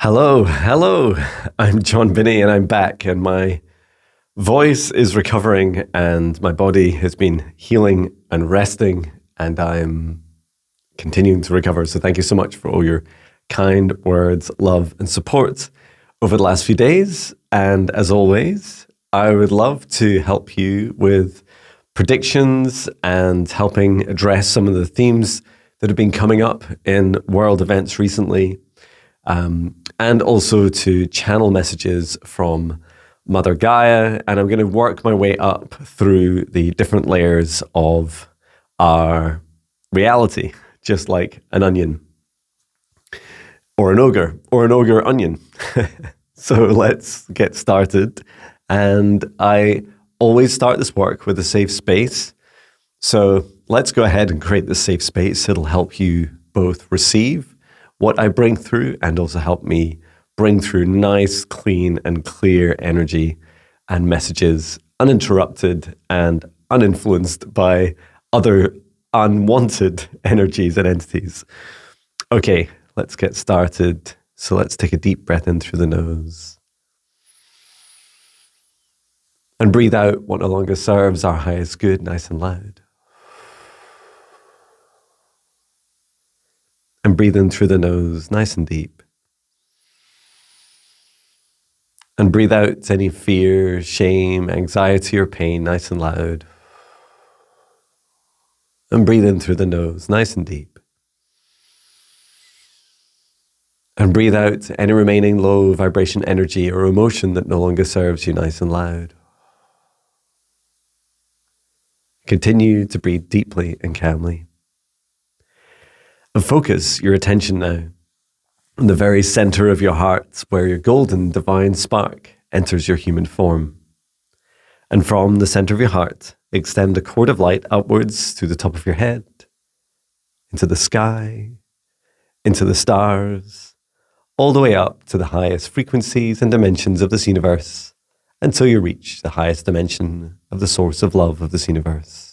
Hello. I'm Jon Binnie and I'm back, and my voice is recovering and my body has been healing and resting, and I'm continuing to recover. So thank you so much for all your kind words, love and support over the last few days. And as always, I would love to help you with predictions and helping address some of the themes that have been coming up in world events recently. And also to channel messages from Mother Gaia. And I'm going to work my way up through the different layers of our reality, just like an onion or an ogre onion. So let's get started. And I always start this work with a safe space. So let's go ahead and create this safe space. It'll help you both receive what I bring through and also help me bring through nice, clean and clear energy and messages, uninterrupted and uninfluenced by other unwanted energies and entities. Okay, let's get started. So let's take a deep breath in through the nose and breathe out what no longer serves our highest good, nice and loud. And breathe in through the nose, nice and deep. And breathe out any fear, shame, anxiety, or pain, nice and loud. And breathe in through the nose, nice and deep. And breathe out any remaining low vibration energy or emotion that no longer serves you, nice and loud. Continue to breathe deeply and calmly. And focus your attention now in the very center of your heart, where your golden divine spark enters your human form. And from the center of your heart, extend a cord of light upwards to the top of your head, into the sky, into the stars, all the way up to the highest frequencies and dimensions of this universe, until you reach the highest dimension of the source of love of this universe.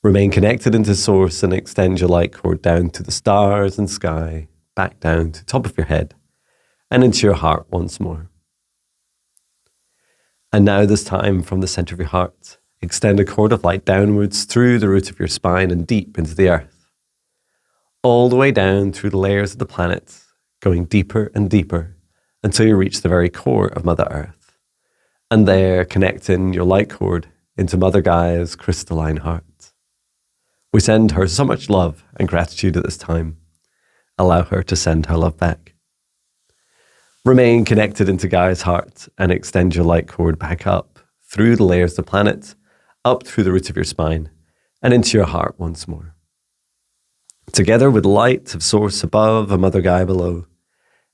Remain connected into source and extend your light cord down to the stars and sky, back down to the top of your head and into your heart once more. And now this time from the center of your heart, extend a cord of light downwards through the root of your spine and deep into the earth, all the way down through the layers of the planet, going deeper and deeper until you reach the very core of Mother Earth. And there, connecting your light cord into Mother Gaia's crystalline heart. We send her so much love and gratitude at this time. Allow her to send her love back. Remain connected into Gaia's heart and extend your light cord back up through the layers of the planet, up through the roots of your spine, and into your heart once more. Together with light of source above and Mother Gaia below,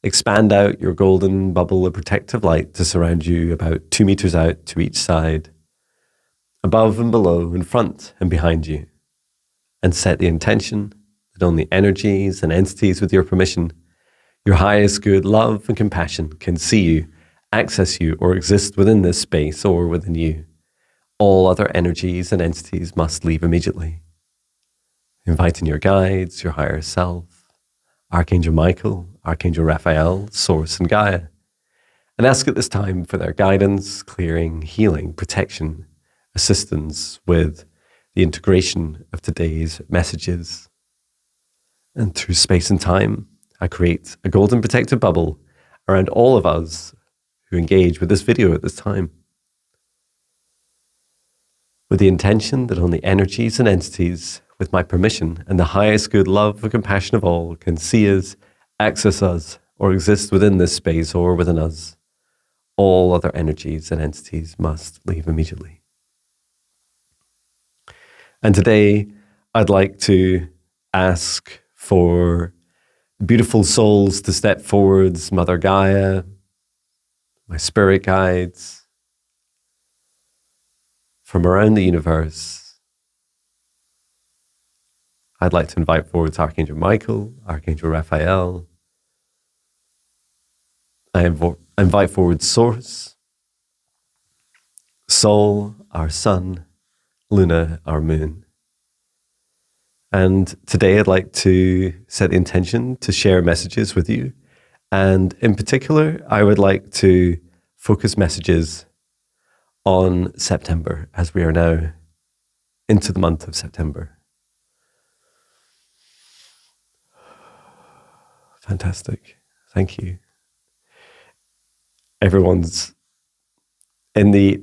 expand out your golden bubble of protective light to surround you about 2 meters out to each side, above and below, in front and behind you. And set the intention that only energies and entities with your permission, your highest good, love and compassion can see you, access you, or exist within this space or within you. All other energies and entities must leave immediately. Inviting your guides, your higher self, Archangel Michael, Archangel Raphael, Source and Gaia, and ask at this time for their guidance, clearing, healing, protection, assistance with the integration of today's messages. And through space and time, I create a golden protective bubble around all of us who engage with this video at this time, with the intention that only energies and entities with my permission and the highest good, love and compassion of all can see us, access us, or exist within this space or within us. All other energies and entities must leave immediately. And today, I'd like to ask for beautiful souls to step forwards, Mother Gaia, my spirit guides, from around the universe. I'd like to invite forwards Archangel Michael, Archangel Raphael. I invite forward Source, Sol, our sun, Luna, our moon. And today I'd like to set the intention to share messages with you And in particular, I would like to focus messages on September, as we are now into the month of September. Fantastic. Thank you. Everyone's in the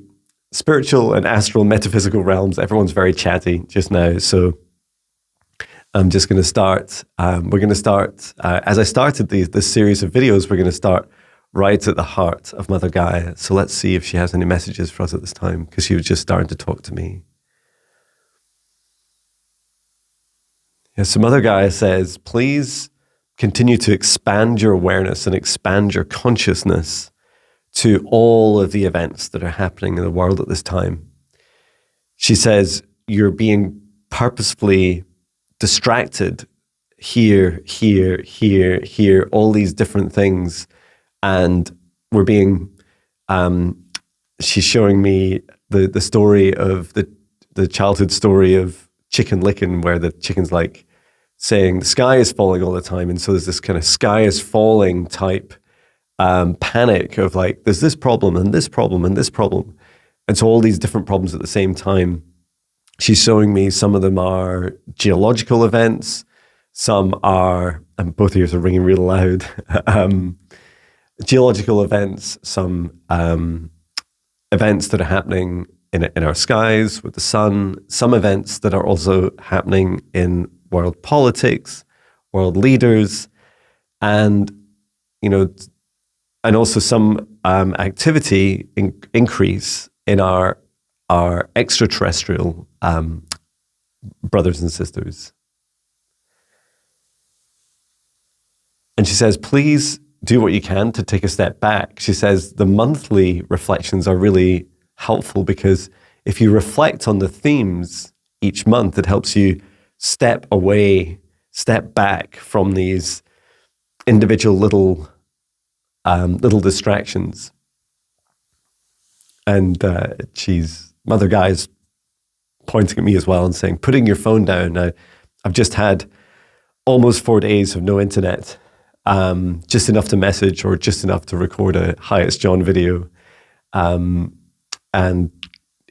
spiritual and astral metaphysical realms. Everyone's very chatty just now. So I'm just going to start. We're going to start, as I started this series of videos, we're going to start right at the heart of Mother Gaia. So let's see if she has any messages for us at this time, because she was just starting to talk to me. Yeah, so Mother Gaia says, please continue to expand your awareness and expand your consciousness to all of the events that are happening in the world at this time. She says, you're being purposefully distracted here, all these different things. And we're being, she's showing me the story of the childhood story of Chicken Licken, where the chicken's like saying the sky is falling all the time. And so there's this kind of sky is falling type panic of like, there's this problem and this problem and this problem. And so all these different problems at the same time. She's showing me some of them are geological events. Some are, and both ears are ringing real loud, geological events, some events that are happening in our skies with the sun, some events that are also happening in world politics, world leaders, and, you know, and also some activity increase in our extraterrestrial brothers and sisters. And she says, please do what you can to take a step back. She says the monthly reflections are really helpful, because if you reflect on the themes each month, it helps you step away, step back from these individual little distractions. And Mother Gaia's pointing at me as well and saying, putting your phone down. Now, I've just had almost 4 days of no internet, just enough to message or just enough to record a Hi, it's Jon video. And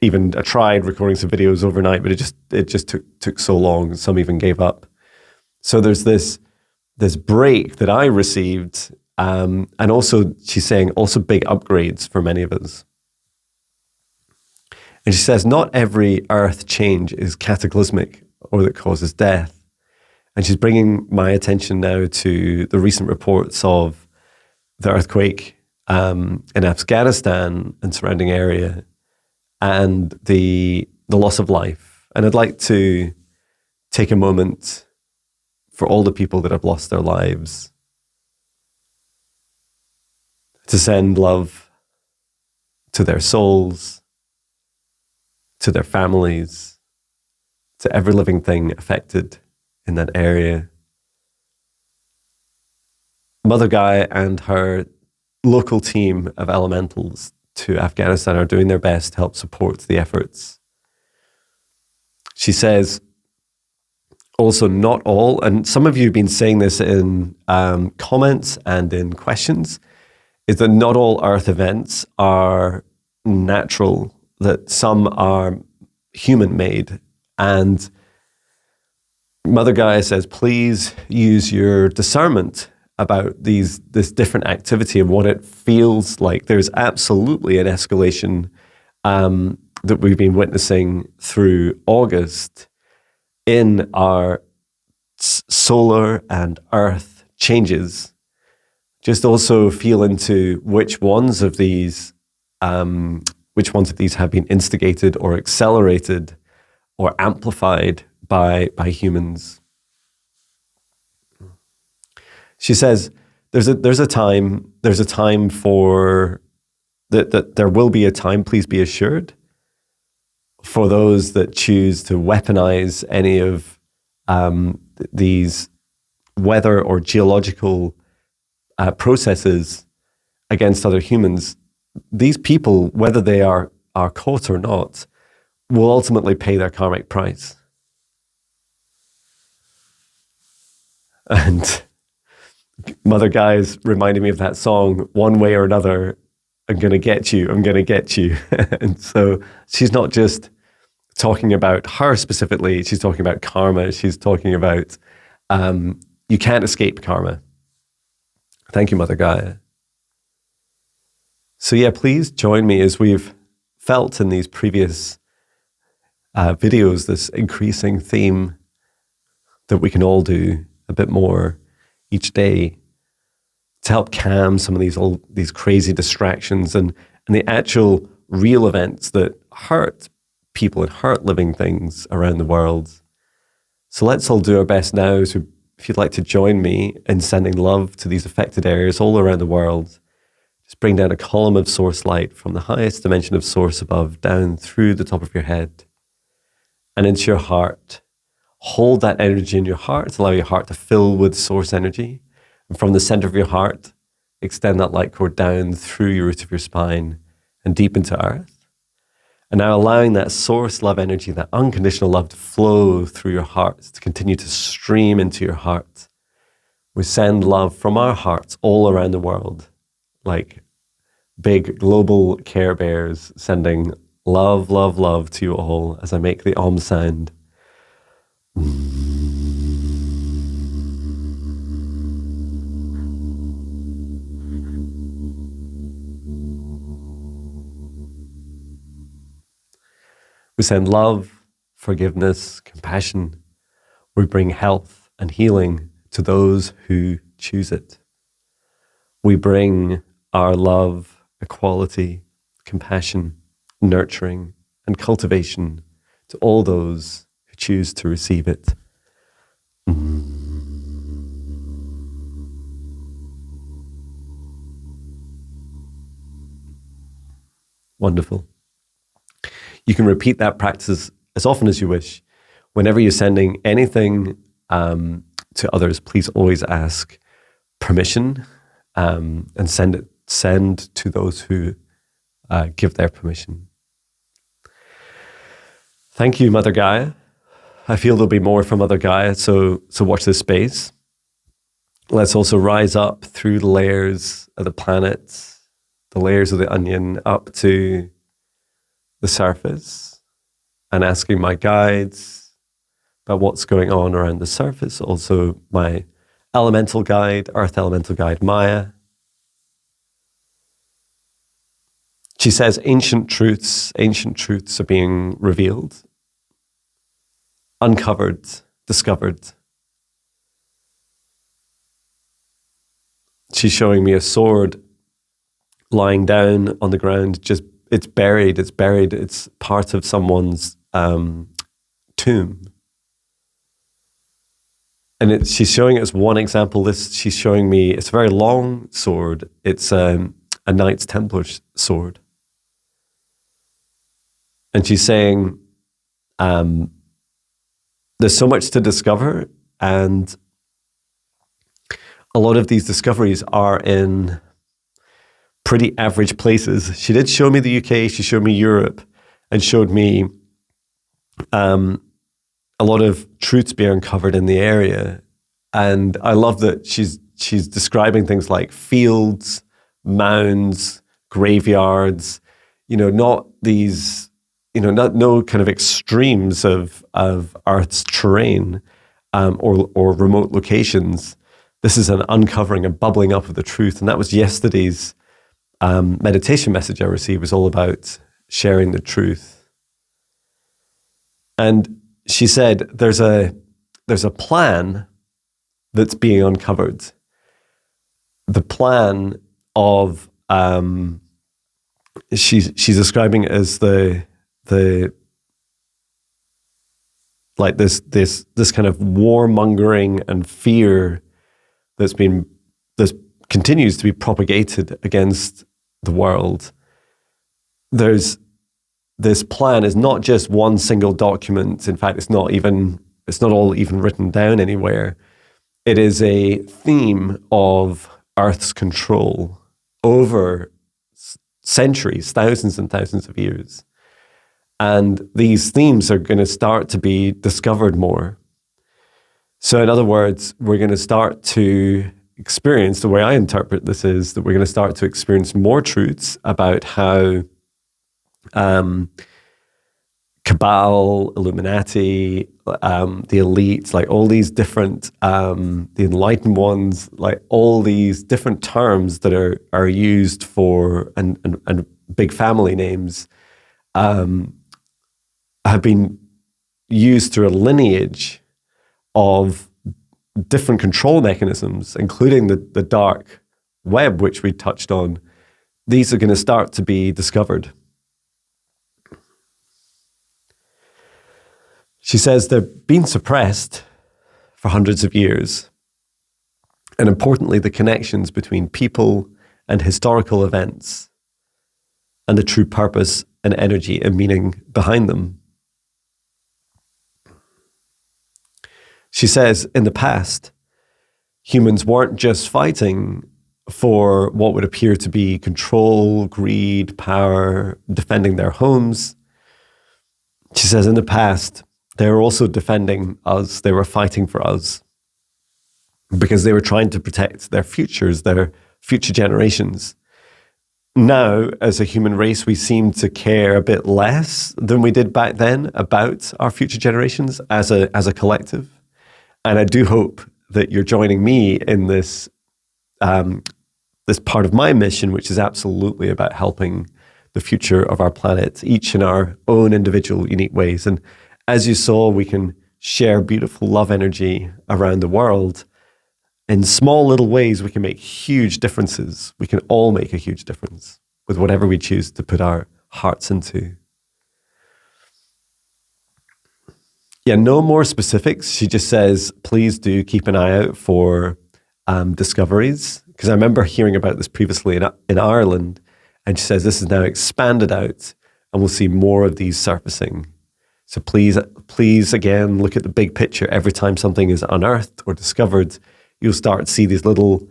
even I tried recording some videos overnight, but it just took so long. Some even gave up. So there's this break that I received, and also she's saying also big upgrades for many of us. And she says, not every earth change is cataclysmic or that causes death. And she's bringing my attention now to the recent reports of the earthquake in Afghanistan and surrounding area, and the loss of life. And I'd like to take a moment for all the people that have lost their lives to send love to their souls, to their families, to every living thing affected in that area. Mother Gaia and her local team of elementals to Afghanistan are doing their best to help support the efforts. She says, also not all, and some of you have been saying this in comments and in questions, is that not all earth events are natural, that some are human-made. And Mother Gaia says, please use your discernment about this different activity and what it feels like. There's absolutely an escalation that we've been witnessing through August in our solar and earth changes. Just also feel into which ones of these have been instigated or accelerated or amplified by humans. She says there's a time for that there will be a time, please be assured, for those that choose to weaponize any of these weather or geological processes against other humans. These people, whether they are caught or not, will ultimately pay their karmic price. And Mother Gaia's reminding me of that song, one way or another, I'm going to get you, I'm going to get you. And so she's not just talking about her specifically, she's talking about karma. She's talking about you can't escape karma. Thank you, Mother Gaia. So yeah, please join me as we've felt in these previous videos, this increasing theme that we can all do a bit more each day to help calm some of these crazy distractions and the actual real events that hurt people and hurt living things around the world. So let's all do our best now. So if you'd like to join me in sending love to these affected areas all around the world, just bring down a column of source light from the highest dimension of source above down through the top of your head and into your heart. Hold that energy in your heart. Allow your heart to fill with source energy. And from the center of your heart, extend that light cord down through your root of your spine and deep into earth. And now allowing that source love energy, that unconditional love to flow through your heart, to continue to stream into your heart. We send love from our hearts all around the world, like big global Care Bears, sending love, love, love to you all as I make the Om sound. We send love, forgiveness, compassion. We bring health and healing to those who choose it. We bring our love, equality, compassion, nurturing, and cultivation to all those who choose to receive it. Wonderful. You can repeat that practice as often as you wish. Whenever you're sending anything to others, please always ask permission and send to those who give their permission. Thank you, Mother Gaia. I feel there'll be more from Mother Gaia, so watch this space. Let's also rise up through the layers of the planet, the layers of the onion, up to the surface, and asking my guides about what's going on around the surface. Also my elemental guide, earth elemental guide, Maya. She says ancient truths are being revealed, uncovered, discovered. She's showing me a sword lying down on the ground, just it's buried, it's part of someone's tomb. And she's showing it as one example. She's showing me, it's a very long sword. It's a Knights Templar sword. And she's saying, there's so much to discover, and a lot of these discoveries are in pretty average places. She did show me the UK, she showed me Europe, and showed me a lot of truths being uncovered in the area. And I love that she's describing things like fields, mounds, graveyards, not these, no kind of extremes of Earth's terrain or remote locations. This is an uncovering, a bubbling up of the truth. And that was yesterday's meditation message I received, was all about sharing the truth. And she said there's a plan that's being uncovered. The plan of she's describing it as the like this kind of warmongering and fear that continues to be propagated against the world. There's this plan is not just one single document. In fact, it's not all even written down anywhere. It is a theme of Earth's control over centuries, thousands and thousands of years. And these themes are going to start to be discovered more. So in other words, we're going to start to experience, the way I interpret this is that we're going to start to experience more truths about how Cabal, Illuminati, the elites, like all these different, the enlightened ones, like all these different terms that are used for, and big family names, have been used through a lineage of different control mechanisms, including the dark web, which we touched on. These are going to start to be discovered. She says they've been suppressed for hundreds of years. And importantly, the connections between people and historical events and the true purpose and energy and meaning behind them. She says, in the past, humans weren't just fighting for what would appear to be control, greed, power, defending their homes. She says, in the past, they were also defending us. They were fighting for us because they were trying to protect their futures, their future generations. Now, as a human race, we seem to care a bit less than we did back then about our future generations as a collective. And I do hope that you're joining me in this this part of my mission, which is absolutely about helping the future of our planet, each in our own individual, unique ways. And as you saw, we can share beautiful love energy around the world. In small little ways, we can make huge differences. We can all make a huge difference with whatever we choose to put our hearts into. Yeah, no more specifics. She just says, please do keep an eye out for discoveries. Because I remember hearing about this previously in Ireland. And she says, this is now expanded out and we'll see more of these surfacing. So please, again, look at the big picture. Every time something is unearthed or discovered, you'll start to see these little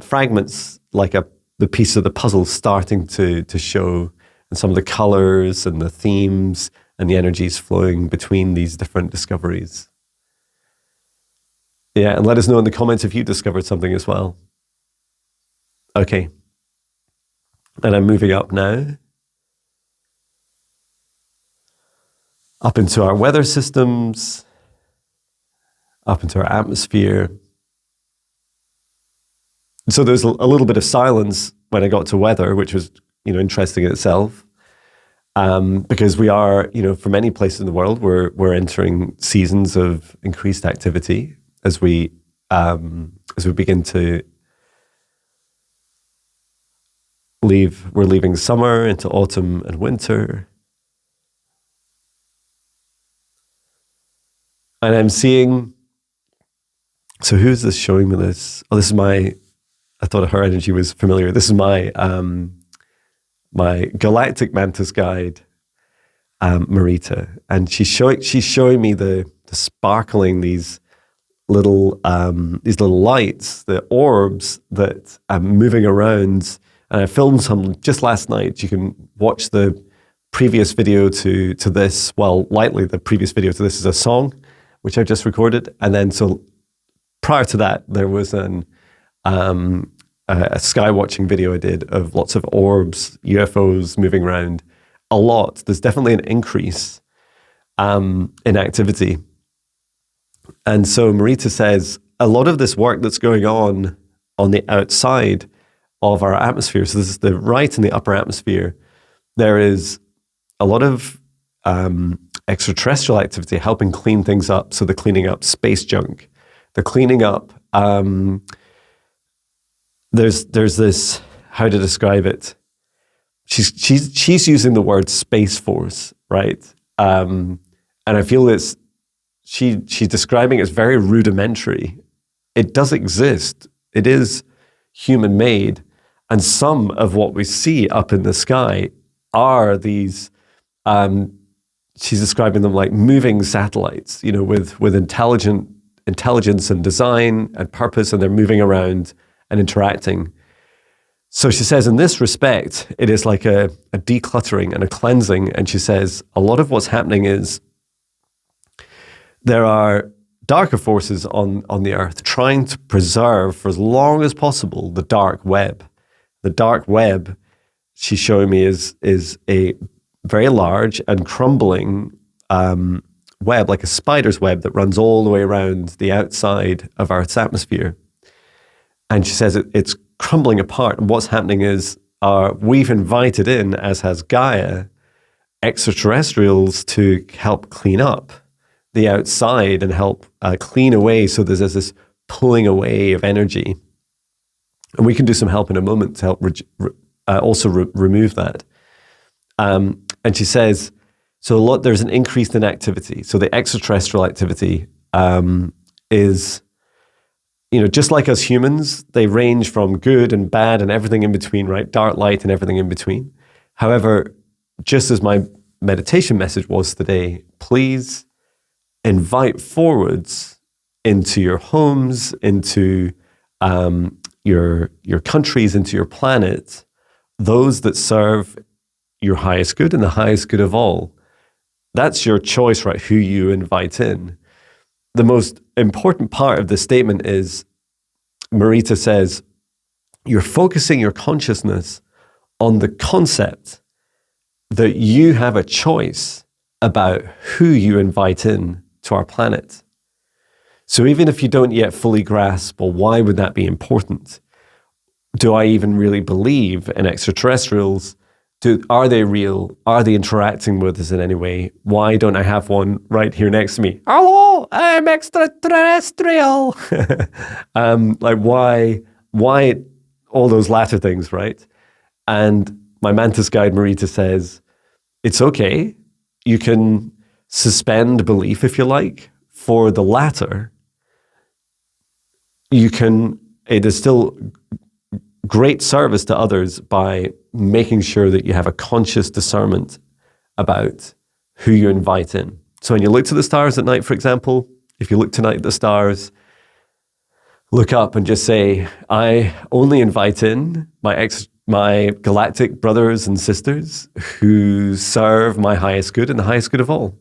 fragments, like the piece of the puzzle starting to show, and some of the colors and the themes and the energies flowing between these different discoveries. Yeah, and let us know in the comments if you discovered something as well. Okay. And I'm moving up now. Up into our weather systems, up into our atmosphere. So there's a little bit of silence when I got to weather, which was, interesting in itself. Because we are, for many places in the world, we're entering seasons of increased activity as we begin to leave. We're leaving summer into autumn and winter. And I'm seeing, so who's this showing me this? Oh, this is I thought her energy was familiar. This is my Galactic Mantis guide, Marita. And she's showing me the sparkling, these little lights, the orbs that are moving around. And I filmed some just last night. You can watch the previous video to this. Well, lightly, the previous video to this is a song, which I just recorded. And then, so prior to that, there was a sky watching video I did of lots of orbs, UFOs moving around a lot. There's definitely an increase in activity. And so Marita says, a lot of this work that's going on the outside of our atmosphere, so this is the right and the upper atmosphere, there is a lot of extraterrestrial activity helping clean things up. So they're cleaning up space junk. They're cleaning up, there's this, how to describe it? She's using the word Space Force, right? And I feel she's describing it as very rudimentary. It does exist. It is human-made. And some of what we see up in the sky are these, she's describing them like moving satellites, with intelligence and design and purpose, and they're moving around and interacting. So she says, in this respect, it is like a decluttering and a cleansing. And she says, a lot of what's happening is there are darker forces on the earth, trying to preserve for as long as possible the dark web. The dark web, she's showing me, is a very large and crumbling web, like a spider's web that runs all the way around the outside of Earth's atmosphere. And she says it's crumbling apart. And what's happening is we've invited in, as has Gaia, extraterrestrials to help clean up the outside and help clean away. So there's this pulling away of energy. And we can do some help in a moment to help remove that. And she says, so there's an increase in activity. So the extraterrestrial activity is, just like us humans, they range from good and bad and everything in between, right? Dark, light, and everything in between. However, just as my meditation message was today, please invite forwards into your homes, into your countries, into your planet, those that serve your highest good and the highest good of all. That's your choice, right? Who you invite in. The most important part of this statement is, Marita says, you're focusing your consciousness on the concept that you have a choice about who you invite in to our planet. So even if you don't yet fully grasp, well, why would that be important? Do I even really believe in extraterrestrials? Are they real? Are they interacting with us in any way? Why don't I have one right here next to me? Hello, I'm extraterrestrial. Why all those latter things, right? And my mantis guide Marita says, it's okay. You can suspend belief if you like. For the latter, it is still great service to others by making sure that you have a conscious discernment about who you invite in. So when you look to the stars at night, for example, if you look tonight at the stars, look up and just say, I only invite in my galactic brothers and sisters who serve my highest good and the highest good of all.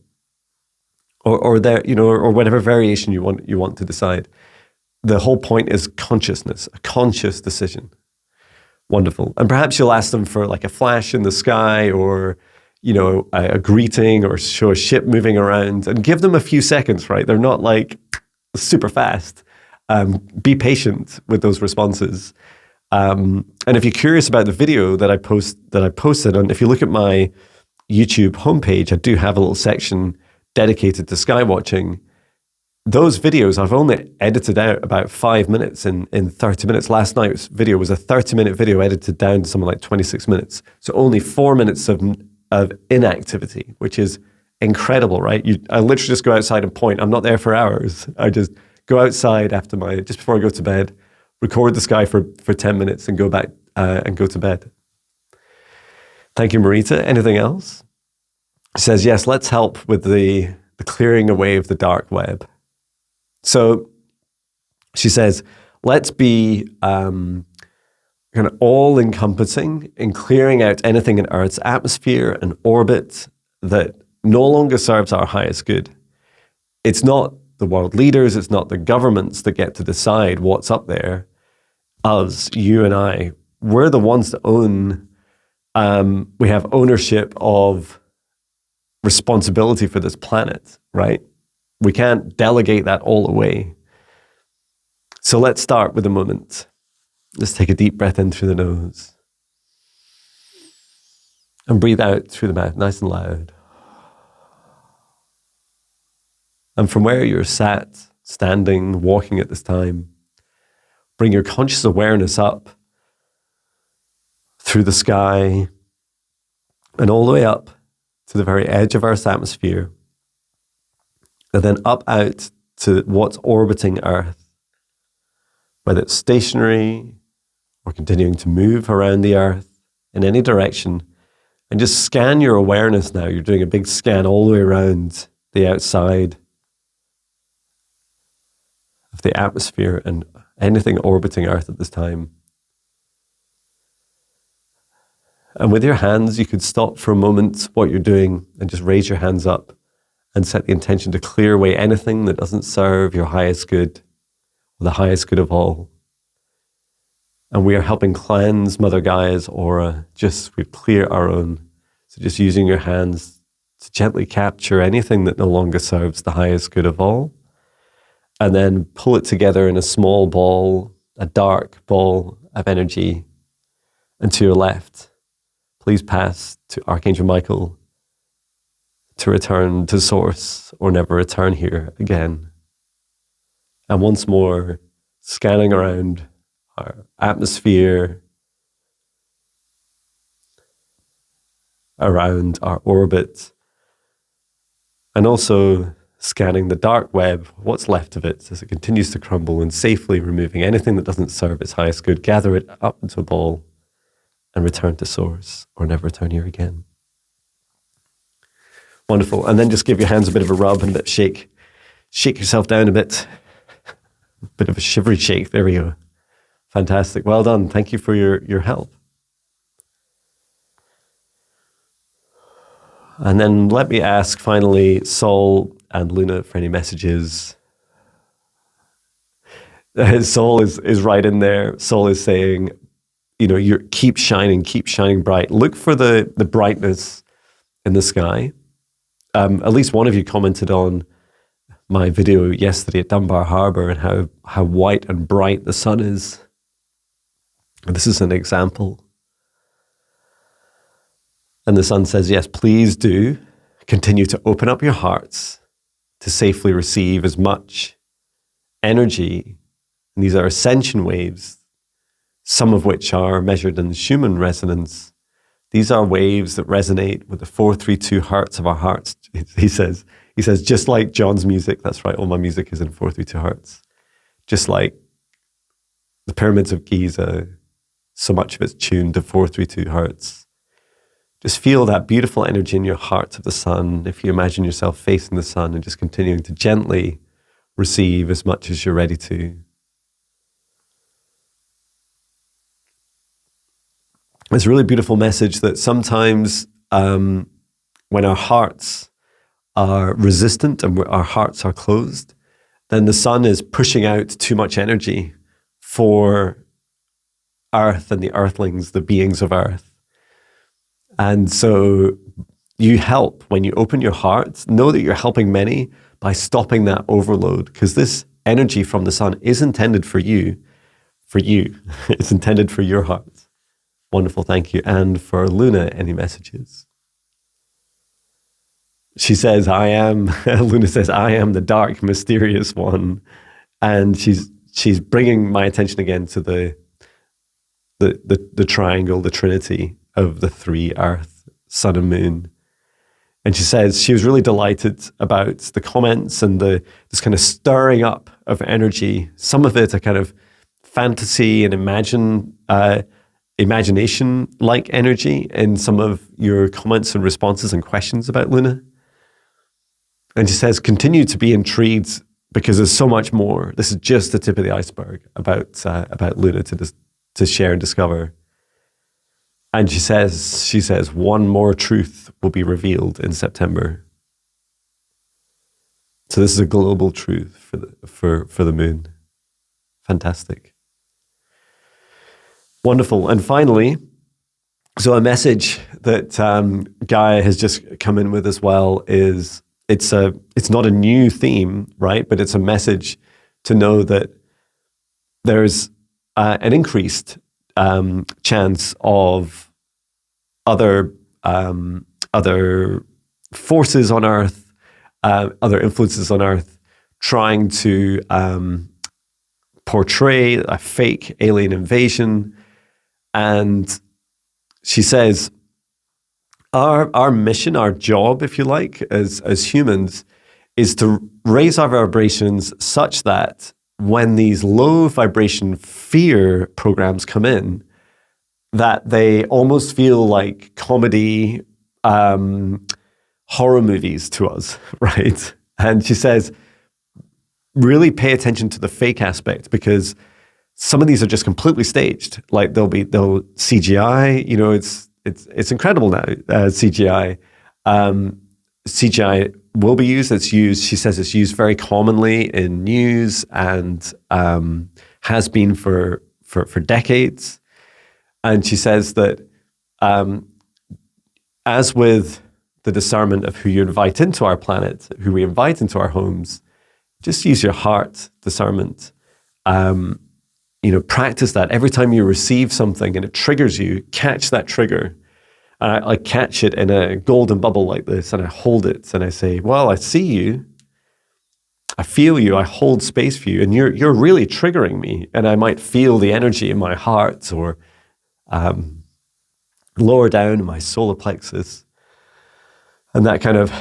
Or whatever variation you want to decide. The whole point is consciousness, a conscious decision. Wonderful. And perhaps you'll ask them for like a flash in the sky or, a greeting or show a ship moving around and give them a few seconds, right? They're not like super fast. Be patient with those responses. And if you're curious about the video that I posted, and if you look at my YouTube homepage, I do have a little section dedicated to sky watching. Those videos, I've only edited out about 5 minutes in 30 minutes. Last night's video was a 30-minute video edited down to something like 26 minutes. So only 4 minutes of inactivity, which is incredible, right? I literally just go outside and point. I'm not there for hours. I just go outside just before I go to bed, record the sky for 10 minutes and go back and go to bed. Thank you, Marita. Anything else? She says, yes, let's help with the clearing away of the dark web. So she says, let's be kind of all-encompassing in clearing out anything in Earth's atmosphere and orbit that no longer serves our highest good. It's not the world leaders, it's not the governments that get to decide what's up there. Us, you and I, we're the ones that own, we have ownership of responsibility for this planet, right? We can't delegate that all away. So let's start with a moment. Let's take a deep breath in through the nose. And breathe out through the mouth, nice and loud. And from where you're sat, standing, walking at this time, bring your conscious awareness up through the sky and all the way up to the very edge of Earth's atmosphere. And then up out to what's orbiting Earth, whether it's stationary or continuing to move around the Earth in any direction. And just scan your awareness now. You're doing a big scan all the way around the outside of the atmosphere and anything orbiting Earth at this time. And with your hands, you could stop for a moment what you're doing and just raise your hands up and set the intention to clear away anything that doesn't serve your highest good, or the highest good of all. And we are helping cleanse Mother Gaia's aura, we clear our own. So just using your hands to gently capture anything that no longer serves the highest good of all, and then pull it together in a small ball, a dark ball of energy. And to your left, please pass to Archangel Michael to return to source or never return here again. And once more, scanning around our atmosphere, around our orbit, and also scanning the dark web, what's left of it as it continues to crumble, and safely removing anything that doesn't serve its highest good, gather it up into a ball and return to source or never return here again. Wonderful. And then just give your hands a bit of a rub and a bit of shake. Shake yourself down a bit. A bit of a shivery shake. There we go. Fantastic. Well done. Thank you for your help. And then let me ask finally Sol and Luna for any messages. Sol is right in there. Sol is saying, you keep shining bright. Look for the brightness in the sky. At least one of you commented on my video yesterday at Dunbar Harbour and how white and bright the sun is. And this is an example. And the sun says, yes, please do continue to open up your hearts to safely receive as much energy. And these are ascension waves, some of which are measured in Schumann resonance. These are waves that resonate with the 432 hertz of our hearts. He says, just like Jon's music, that's right, all my music is in 432 hertz. Just like the pyramids of Giza, so much of it's tuned to 432 hertz. Just feel that beautiful energy in your heart of the sun. If you imagine yourself facing the sun and just continuing to gently receive as much as you're ready to. It's a really beautiful message that sometimes when our hearts are resistant and our hearts are closed, then the sun is pushing out too much energy for Earth and the earthlings, the beings of Earth. And so you help when you open your heart. Know that you're helping many by stopping that overload, because this energy from the sun is intended for you. It's intended for your heart. Wonderful, thank you. And for Luna, any messages? She says, Luna says, I am the dark, mysterious one. And she's bringing my attention again to the triangle, the trinity of the three, earth, sun and moon. And she says she was really delighted about the comments and this kind of stirring up of energy. Some of it a kind of fantasy and imagination-like energy in some of your comments and responses and questions about Luna. And she says, continue to be intrigued because there's so much more. This is just the tip of the iceberg about Luna to share and discover. And she says, one more truth will be revealed in September. So this is a global truth for the moon. Fantastic. Wonderful. And finally, so a message that Gaia has just come in with as well is it's not a new theme, right? But it's a message to know that there's an increased chance of other forces on Earth, other influences on Earth, trying to portray a fake alien invasion. And she says, our mission, our job, if you like, as humans, is to raise our vibrations such that when these low vibration fear programs come in, that they almost feel like comedy horror movies to us, right? And she says, really pay attention to the fake aspect, because some of these are just completely staged. Like they'll CGI, it's incredible now, CGI. CGI will be used. It's used, she says it's used very commonly in news and has been for decades. And she says that as with the discernment of who you invite into our planet, who we invite into our homes, just use your heart discernment. Practice that. Every time you receive something and it triggers you, catch that trigger. I catch it in a golden bubble like this, and I hold it, and I say, well, I see you, I feel you, I hold space for you, and you're really triggering me. And I might feel the energy in my heart or lower down in my solar plexus. And that kind of,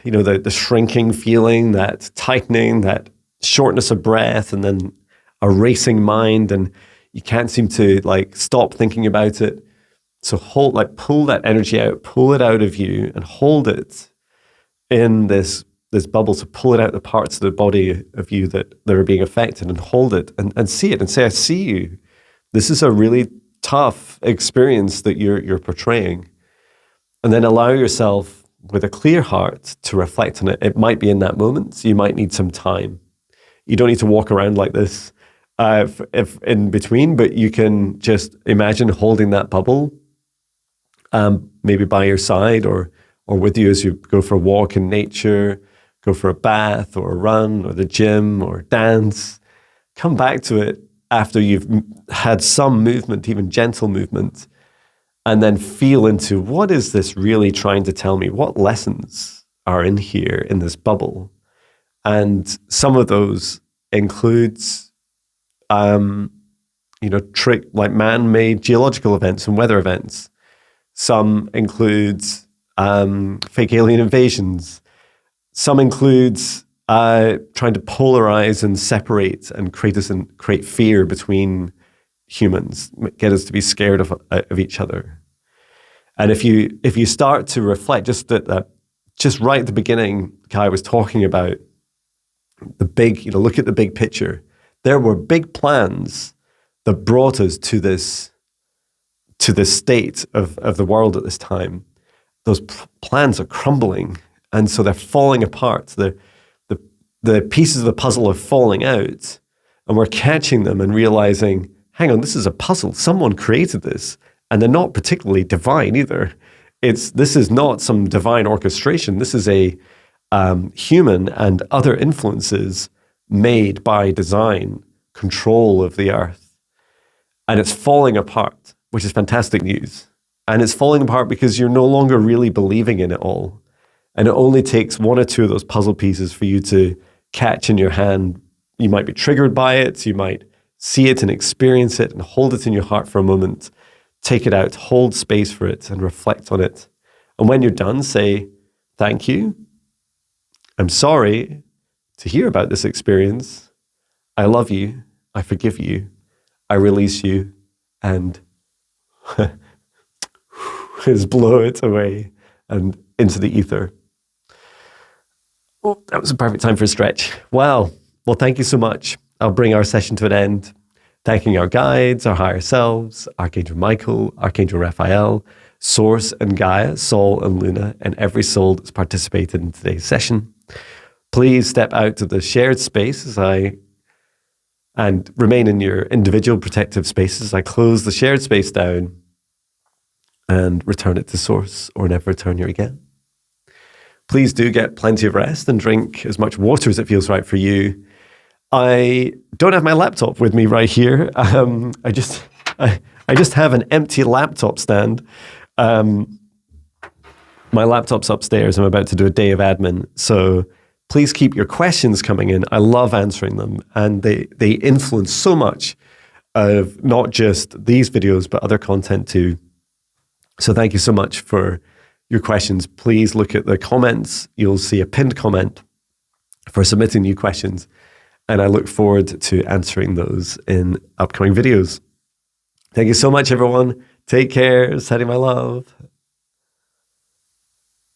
the shrinking feeling, that tightening, that shortness of breath, and then a racing mind, and you can't seem to stop thinking about it. So pull that energy out, pull it out of you and hold it in this bubble. So pull it out the parts of the body of you that are being affected, and hold it and see it and say, I see you. This is a really tough experience that you're portraying. And then allow yourself with a clear heart to reflect on it. It might be in that moment. You might need some time. You don't need to walk around like this if in between, but you can just imagine holding that bubble, maybe by your side or with you as you go for a walk in nature, go for a bath or a run or the gym or dance. Come back to it after you've had some movement, even gentle movement, and then feel into, what is this really trying to tell me? What lessons are in here in this bubble? And some of those includes man-made geological events and weather events. Some includes fake alien invasions. Some includes trying to polarize and separate and create fear between humans, get us to be scared of each other. And if you start to reflect, just right at the beginning, Gaia was talking about the big, look at the big picture. There were big plans that brought us to this state of the world at this time. Those plans are crumbling, and so they're falling apart. The pieces of the puzzle are falling out, and we're catching them and realizing, hang on, this is a puzzle. Someone created this, and they're not particularly divine either. This is not some divine orchestration. This is a human and other influences made by design, control of the earth. And it's falling apart, which is fantastic news. And it's falling apart because you're no longer really believing in it all. And it only takes one or two of those puzzle pieces for you to catch in your hand. You might be triggered by it. You might see it and experience it and hold it in your heart for a moment. Take it out, hold space for it and reflect on it. And when you're done, say, thank you. I'm sorry to hear about this experience. I love you. I forgive you. I release you. And just blow it away and into the ether. Well, that was a perfect time for a stretch. Well, thank you so much. I'll bring our session to an end. Thanking our guides, our higher selves, Archangel Michael, Archangel Raphael, Source and Gaia, Sol and Luna, and every soul that's participated in today's session. Please step out to the shared space and remain in your individual protective spaces. I close the shared space down and return it to Source, or never return here again. Please do get plenty of rest and drink as much water as it feels right for you. I don't have my laptop with me right here. I just have an empty laptop stand. My laptop's upstairs. I'm about to do a day of admin. So please keep your questions coming in. I love answering them. And they influence so much of not just these videos, but other content too. So thank you so much for your questions. Please look at the comments. You'll see a pinned comment for submitting new questions. And I look forward to answering those in upcoming videos. Thank you so much, everyone. Take care. Sending my love.